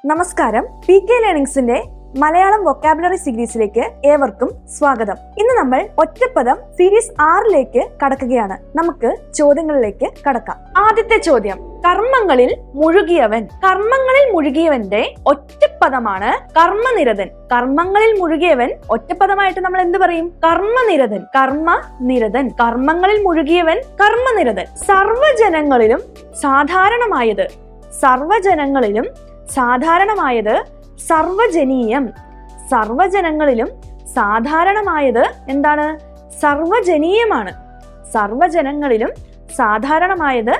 നമസ്കാരം. PK ലേണിംഗ്സിന്റെ Malayalam vocabulary സീരീസിലേക്ക് ഏവർക്കും സ്വാഗതം. ഇന്ന് നമ്മൾ ഒറ്റപ്പദം സീരീസ് 6ലേക്ക് കടക്കുകയാണ്. നമുക്ക് ചോദ്യങ്ങളിലേക്ക് കടക്കാം. ആദ്യത്തെ ചോദ്യം, കർമ്മങ്ങളിൽ മുഴുകിയവൻ. കർമ്മങ്ങളിൽ മുഴുകിയവന്റെ ഒറ്റപ്പദമാണ് കർമ്മനിരതൻ. കർമ്മങ്ങളിൽ മുഴുകിയവൻ ഒറ്റപ്പദമായിട്ട് നമ്മൾ എന്ത് പറയും? കർമ്മനിരതൻ. കർമ്മനിരതൻ. കർമ്മങ്ങളിൽ മുഴുകിയവൻ കർമ്മനിരതൻ. സർവ്വജനങ്ങളിലും സാധാരണമായത്. സർവ്വജനങ്ങളിലും സാധാരണമായത് സർവജനീയം. സർവജനങ്ങളിലും സാധാരണമായത് എന്താണ്? സർവജനീയമാണ്. സർവജനങ്ങളിലും സാധാരണമായത്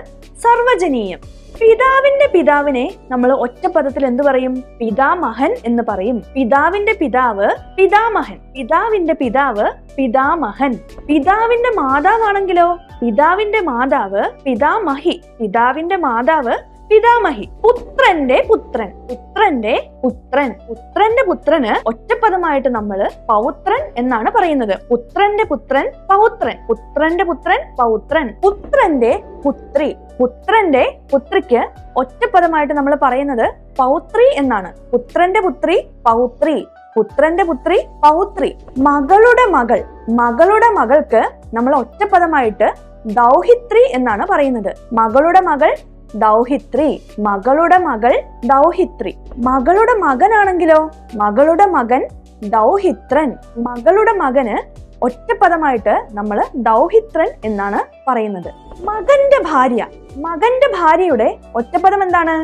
സർവജനീയം. പിതാവിന്റെ പിതാവിനെ നമ്മൾ ഒറ്റപ്പദത്തിൽ എന്ത് പറയും? പിതാമഹൻ എന്ന് പറയും. പിതാവിന്റെ പിതാവ് പിതാമഹൻ. പിതാവിന്റെ പിതാവ് പിതാമഹൻ. പിതാവിന്റെ മാതാവാണെങ്കിലോ? പിതാവിന്റെ മാതാവ് പിതാമഹി. പിതാവിന്റെ മാതാവ് പിതാമഹി. പുത്രന്റെ പുത്രൻ. പുത്രന്റെ പുത്രൻ. പുത്രന്റെ പുത്രന് ഒറ്റപ്പദമായിട്ട് നമ്മൾ പൗത്രൻ എന്നാണ് പറയുന്നത്. പുത്രന്റെ പുത്രൻ പൗത്രൻ. പുത്രന്റെ പുത്രൻ പൗത്രൻ. പുത്രന്റെ പുത്രി. പുത്രന്റെ പുത്രിക്ക് ഒറ്റപ്പദമായിട്ട് നമ്മൾ പറയുന്നത് പൗത്രി എന്നാണ്. പുത്രന്റെ പുത്രി പൗത്രി. പുത്രന്റെ പുത്രി പൗത്രി. മകളുടെ മകൾ. മകളുടെ മകൾക്ക് നമ്മൾ ഒറ്റപ്പദമായിട്ട് ദൗഹിത്രി എന്നാണ് പറയുന്നത്. മകളുടെ മകൾ ദൗഹിത്രി. മകളുടെ മകൾ ദൗഹിത്രി. മകളുടെ മകനാണെങ്കിലോ? മകളുടെ മകൻ ദൗഹിത്രൻ. മകളുടെ മകന് ഒറ്റപ്പദമായിട്ട് നമ്മൾ ദൗഹിത്രൻ എന്നാണ് പറയുന്നത്. മകന്റെ ഭാര്യ. മകന്റെ ഭാര്യയുടെ ഒറ്റപ്പദം എന്താണ്?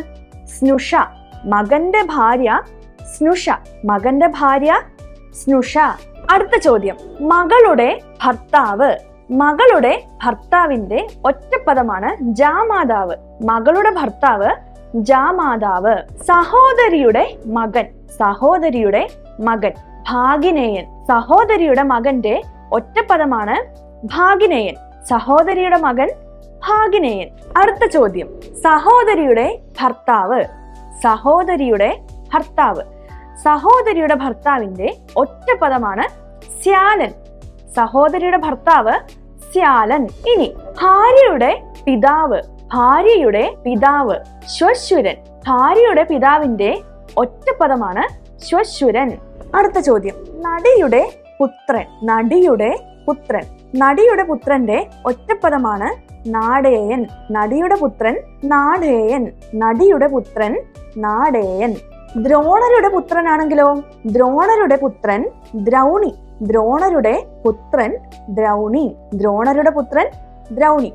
സ്നുഷ. മകന്റെ ഭാര്യ സ്നുഷ. മകന്റെ ഭാര്യ സ്നുഷ. അടുത്ത ചോദ്യം, മകളുടെ ഭർത്താവ്. മകളുടെ ഭർത്താവിന്റെ ഒറ്റപ്പദമാണ് ജാമാതാവ്. മകളുടെ ഭർത്താവ് ജാമാതാവ്. സഹോദരിയുടെ മകൻ. സഹോദരിയുടെ മകൻ ഭാഗിനേയൻ. സഹോദരിയുടെ മകന്റെ ഒറ്റപ്പദമാണ് ഭാഗിനേയൻ. സഹോദരിയുടെ മകൻ ഭാഗിനേയൻ. അടുത്ത ചോദ്യം, സഹോദരിയുടെ ഭർത്താവ്. സഹോദരിയുടെ ഭർത്താവ്. സഹോദരിയുടെ ഭർത്താവിന്റെ ഒറ്റപ്പദമാണ് ശ്യാലൻ. സഹോദരിയുടെ ഭർത്താവ് ശ്യാലൻ. ഇനി ഭാര്യയുടെ പിതാവ്. ഭാര്യയുടെ പിതാവ് ശ്വശുരൻ. ഭാര്യയുടെ പിതാവിന്റെ ഒറ്റപ്പദമാണ് ശ്വശുരൻ. അടുത്ത ചോദ്യം, നടിയുടെ പുത്രൻ. നടിയുടെ പുത്രൻ. നടിയുടെ പുത്രന്റെ ഒറ്റപ്പദമാണ് നാടേയൻ. നടിയുടെ പുത്രൻ നാടേയൻ. നടിയുടെ പുത്രൻ നാടേയൻ. ദ്രോണരുടെ പുത്രനാണെങ്കിലോ? ദ്രോണരുടെ പുത്രൻ ദ്രൗണി. ദ്രോണരുടെ പുത്രൻ ദ്രൗണി. ദ്രോണരുടെ പുത്രൻ ദ്രൗണി.